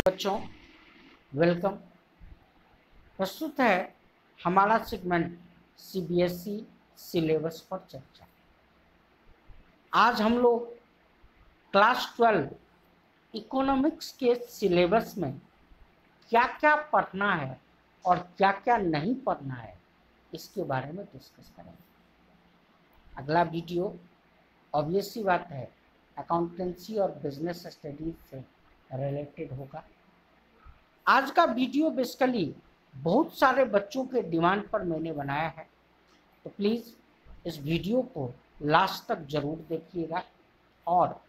बच्चों, वेलकम। प्रस्तुत है हमारा सेगमेंट सीबीएसई सिलेबस पर चर्चा। आज हम लोग क्लास 12 इकोनॉमिक्स के सिलेबस में क्या क्या पढ़ना है और क्या क्या नहीं पढ़ना है इसके बारे में डिस्कस करेंगे। अगला वीडियो ऑब्वियस सी बात है अकाउंटेंसी और बिजनेस स्टडीज से रिलेटेड होगा। आज का वीडियो बेसिकली बहुत सारे बच्चों के डिमांड पर मैंने बनाया है, तो प्लीज़ इस वीडियो को लास्ट तक ज़रूर देखिएगा और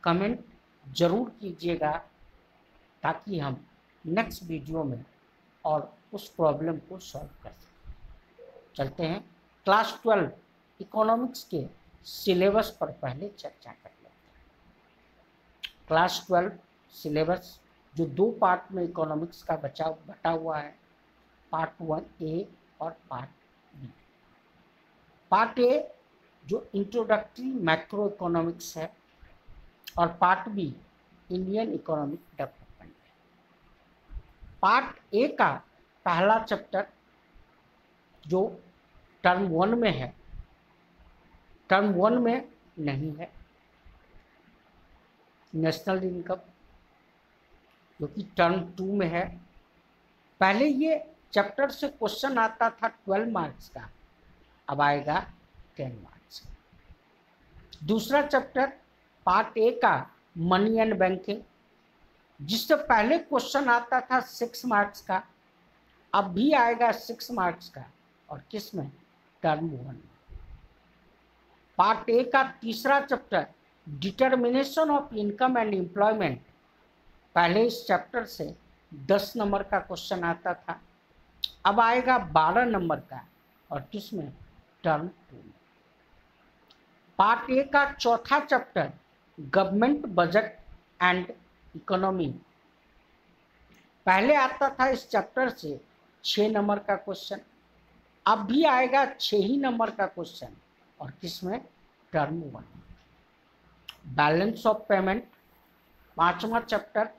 कमेंट ज़रूर कीजिएगा ताकि हम नेक्स्ट वीडियो में और उस प्रॉब्लम को सॉल्व कर सकें। चलते हैं क्लास 12 इकोनॉमिक्स के सिलेबस पर पहले चर्चा कर लेते हैं। क्लास 12 सिलेबस जो दो पार्ट में इकोनॉमिक्स का बटा हुआ है, पार्ट 1A और पार्ट बी। पार्ट ए जो इंट्रोडक्टरी मैक्रो इकोनॉमिक्स है और part B Indian economic development है। पार्ट ए का पहला चैप्टर जो टर्म 1 में है, टर्म 1 में नहीं है, नेशनल इनकम, जो कि टर्म 2 में है। पहले ये चैप्टर से क्वेश्चन आता था 12 मार्क्स का, अब आएगा 10 मार्क्स का। दूसरा चैप्टर पार्ट ए का मनी एंड बैंकिंग, जिससे पहले क्वेश्चन आता था 6 मार्क्स का, अब भी आएगा 6 मार्क्स का और किस में, टर्म 1 में। पार्ट ए का तीसरा chapter determination of income and employment, पहले इस चैप्टर से 10 नंबर का क्वेश्चन आता था, अब आएगा 12 नंबर का और किसमें, टर्म 2 में। पार्ट ए का चौथा chapter government budget and economy, पहले आता था इस चैप्टर से 6 नंबर का क्वेश्चन, अब भी आएगा 6 ही नंबर का क्वेश्चन और किसमें, टर्म 1। बैलेंस ऑफ पेमेंट पांचवा चैप्टर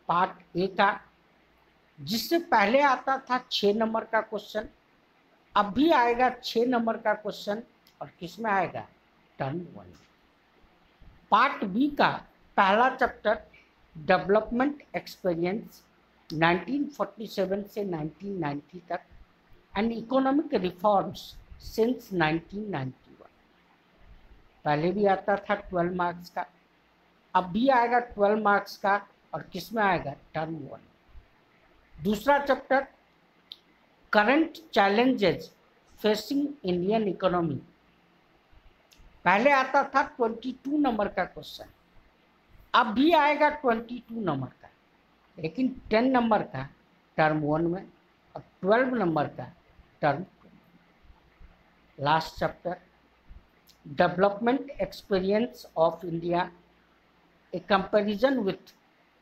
पार्ट ए का, जिससे पहले आता था 6 नंबर का क्वेश्चन, अब भी आएगा 6 नंबर का क्वेश्चन और किसमें आएगा, टर्म 1। पार्ट बी का पहला चैप्टर डेवलपमेंट एक्सपीरियंस 1947 से 1990 तक एंड इकोनॉमिक रिफॉर्म्स सिंस 1991, पहले भी आता था 12 मार्क्स का, अब भी आएगा 12 मार्क्स का और किसमें आएगा, टर्म 1। दूसरा chapter current challenges facing Indian economy, पहले आता था 22 नंबर का क्वेश्चन, अब भी आएगा 22 नंबर का, लेकिन 10 नंबर का टर्म 1 में और 12 नंबर का टर्म 2 में। Last chapter development experience of India, A comparison with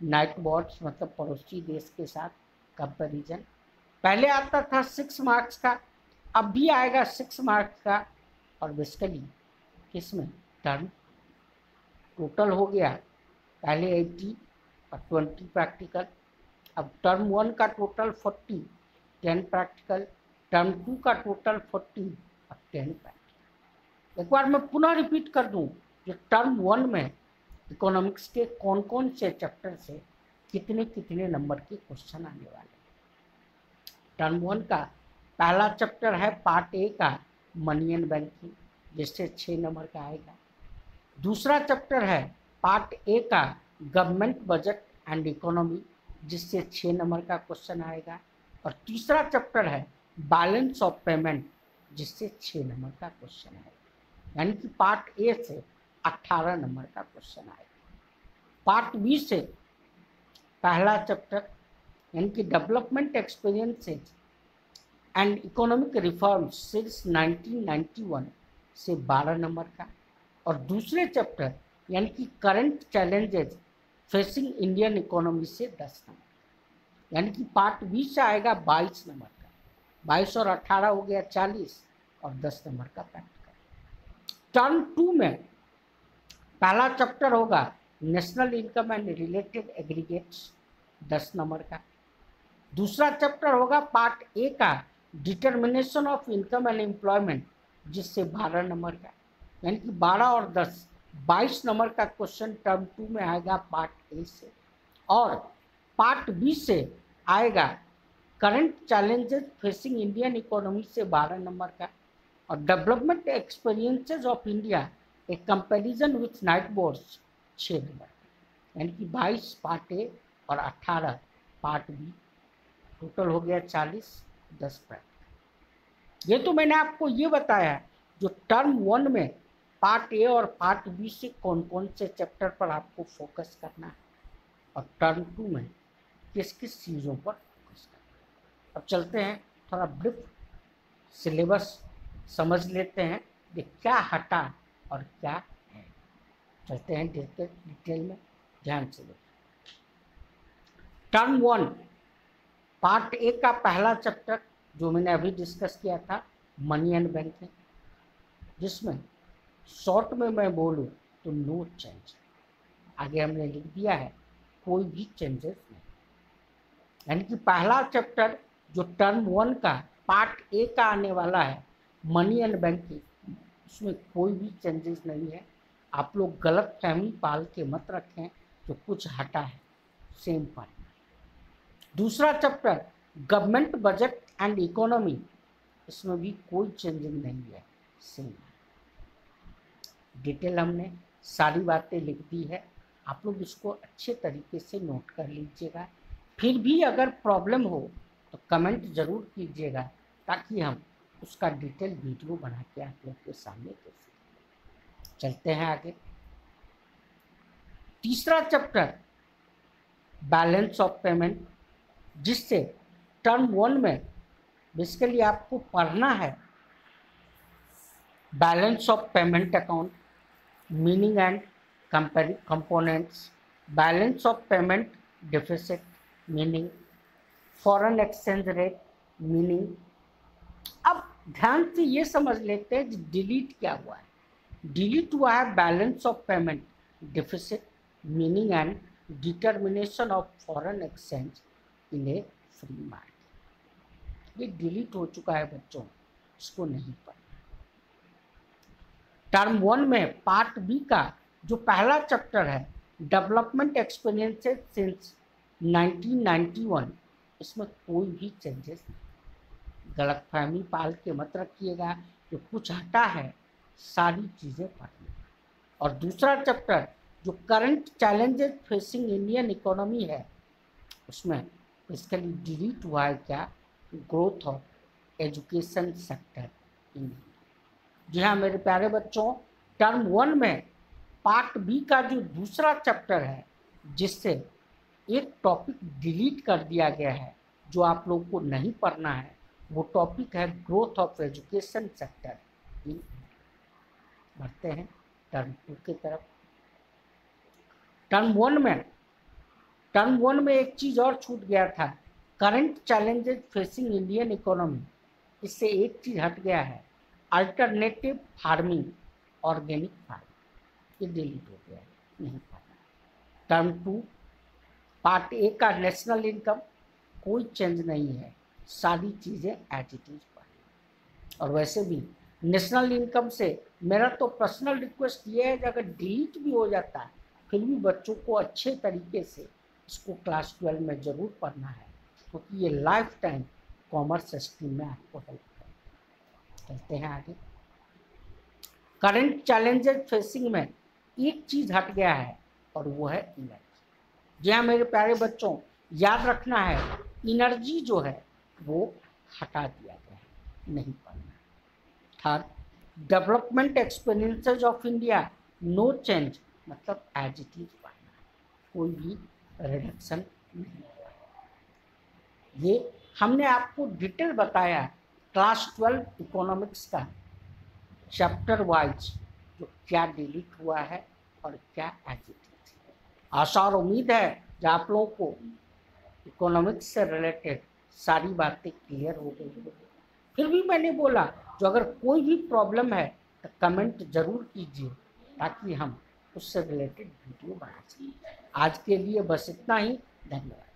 night boards, मतलब पड़ोसी देश के साथ कंपैरिजन, पहले आता था 6 मार्क्स का, अब भी आएगा 6 मार्क्स का और बेसिकली किसमें, टर्म। टोटल हो गया पहले 80 और 20 प्रैक्टिकल, अब टर्म 1 का टोटल 40, 10 प्रैक्टिकल, टर्म 2 का टोटल 40 और 10 प्रैक्टिकल। एक बार मैं पुनः रिपीट कर दूं, जो टर्म 1 में इकोनॉमिक्स के कौन कौन से चैप्टर से कितने कितने नंबर के क्वेश्चन आने वाले हैं। टर्म 1 का पहला चैप्टर है पार्ट ए का मनी एंड बैंकिंग, जिससे 6 नंबर का आएगा। दूसरा चैप्टर है पार्ट ए का गवर्नमेंट बजट एंड इकोनॉमी, जिससे 6 नंबर का क्वेश्चन आएगा। और तीसरा चैप्टर है बैलेंस ऑफ पेमेंट, जिससे 6 नंबर का क्वेश्चन आएगा, यानी कि पार्ट ए से 18 नंबर का क्वेश्चन आएगा। पार्ट बी से पहला चैप्टर यानी कि development experiences and economic reforms since 1991 से 12 नंबर का, और दूसरे चैप्टर यानी कि current challenges facing Indian economy से 10 नंबर, यानी कि पार्ट बी से आएगा 22 नंबर का। 22 और 18 हो गया 40 और 10 नंबर का प्रैक्टिकल। टर्म 2 में पहला चैप्टर होगा national income and related aggregates, 10 number का। दूसरा चैप्टर होगा पार्ट ए का determination of income and employment, जिससे 12 नंबर का, यानी कि 12 और 10 22 नंबर का क्वेश्चन टर्म 2 में आएगा पार्ट ए से। और पार्ट बी से आएगा current challenges facing Indian economy से 12 नंबर का, और development experiences of India A comparison with night boards 6 number का, यानी कि 22 पार्ट ए और 18 पार्ट बी, टोटल हो गया 40, 10 प्रैक्टिकल। ये तो मैंने आपको ये बताया जो टर्म 1 में पार्ट ए और पार्ट बी से कौन कौन से चैप्टर पर आपको फोकस करना है, और टर्म 2 में किस किस चीज़ों पर फोकस करना है। अब चलते हैं थोड़ा ब्रीफ सिलेबस समझ लेते हैं कि क्या हटा और क्या है। चलते हैं डिटेल में, ध्यान से देखिए। टर्म 1 पार्ट ए का पहला चैप्टर जो मैंने अभी डिस्कस किया था मनी एंड बैंकिंग, जिसमें शॉर्ट में मैं बोलूँ तो नो चेंज, आगे हमने लिख दिया है कोई भी चेंजेस नहीं। यानी कि पहला चैप्टर जो टर्म 1 का पार्ट ए का आने वाला है मनी एंड बैंकिंग, उसमें कोई भी चेंजेस नहीं है। आप लोग गलत फहमी पाल के मत रखें जो कुछ हटा है, सेम पढ़ना। दूसरा chapter government budget and economy, इसमें भी कोई चेंजिंग नहीं है, सेम है। डिटेल हमने सारी बातें लिख दी है, आप लोग इसको अच्छे तरीके से नोट कर लीजिएगा। फिर भी अगर प्रॉब्लम हो तो कमेंट ज़रूर कीजिएगा, ताकि हम उसका डिटेल वीडियो बना के आप लोग के सामने दे सकें। चलते हैं आगे। तीसरा चैप्टर बैलेंस ऑफ पेमेंट, जिससे टर्म 1 में बेसिकली आपको पढ़ना है balance of payment account, meaning and components, balance of payment deficit meaning, foreign exchange rate meaning. अब ध्यान से ये समझ लेते हैं कि डिलीट क्या हुआ है। डिलीट हुआ है balance of payment deficit meaning and determination of foreign exchange in A free market. ये डिलीट हो चुका है बच्चों, इसको नहीं पढ़ना। टर्म 1 में पार्ट बी का जो पहला चैप्टर है डेवलपमेंट एक्सपीरियंसेस सिंस 1991, इसमें कोई भी चेंजेस नहीं। गलत फहमी पाल के मत रखिएगा जो कुछ हटा है, सारी चीज़ें पढ़नी। और दूसरा चैप्टर जो current challenges facing Indian economy है, उसमें बेसिकली डिलीट हुआ है क्या, growth of education sector in India. जी हाँ मेरे प्यारे बच्चों, टर्म 1 में पार्ट बी का जो दूसरा चैप्टर है, जिससे एक टॉपिक डिलीट कर दिया गया है जो आप लोगों को नहीं पढ़ना है, वो टॉपिक है growth of education sector in India. बढ़ते हैं टर्म 2 की तरफ। टर्म 1 में एक चीज़ और छूट गया था, current challenges facing Indian economy. इससे एक चीज़ हट गया है, अल्टरनेटिव फार्मिंग, ऑर्गेनिक फार्मिंग, ये डिलीट हो गया है, नहीं पढ़ना। टर्म 2 पार्ट ए का नेशनल इनकम, कोई चेंज नहीं है, सारी चीज़ें एज इट इज पढ़ी। और वैसे भी नेशनल इनकम से मेरा तो पर्सनल रिक्वेस्ट ये है कि अगर डिलीट भी हो जाता है फिर भी बच्चों को अच्छे तरीके से इसको क्लास 12 में ज़रूर पढ़ना है, क्योंकि ये लाइफ टाइम कॉमर्स स्ट्रीम में आपको हेल्प करेगा। चलते हैं आगे। करंट चैलेंजेस फेसिंग में एक चीज़ हट गया है और वो है एनर्जी। जी हाँ मेरे प्यारे बच्चों, याद रखना है एनर्जी जो है वो हटा दिया गया है, नहीं पढ़ना। Third development experiences of India, no change, मतलब एज इट इज पढ़ना, कोई भी रिडक्शन नहीं हुआ। ये हमने आपको डिटेल बताया क्लास 12 इकोनॉमिक्स का चैप्टर वाइज, जो क्या डिलीट हुआ है और क्या एज इट इज। आशा और उम्मीद है कि आप लोगों को इकोनॉमिक्स से रिलेटेड सारी बातें क्लियर हो गई होगी। फिर भी मैंने बोला जो अगर कोई भी प्रॉब्लम है तो कमेंट ज़रूर कीजिए, ताकि हम उससे रिलेटेड वीडियो बना सकें। आज के लिए बस इतना ही, धन्यवाद।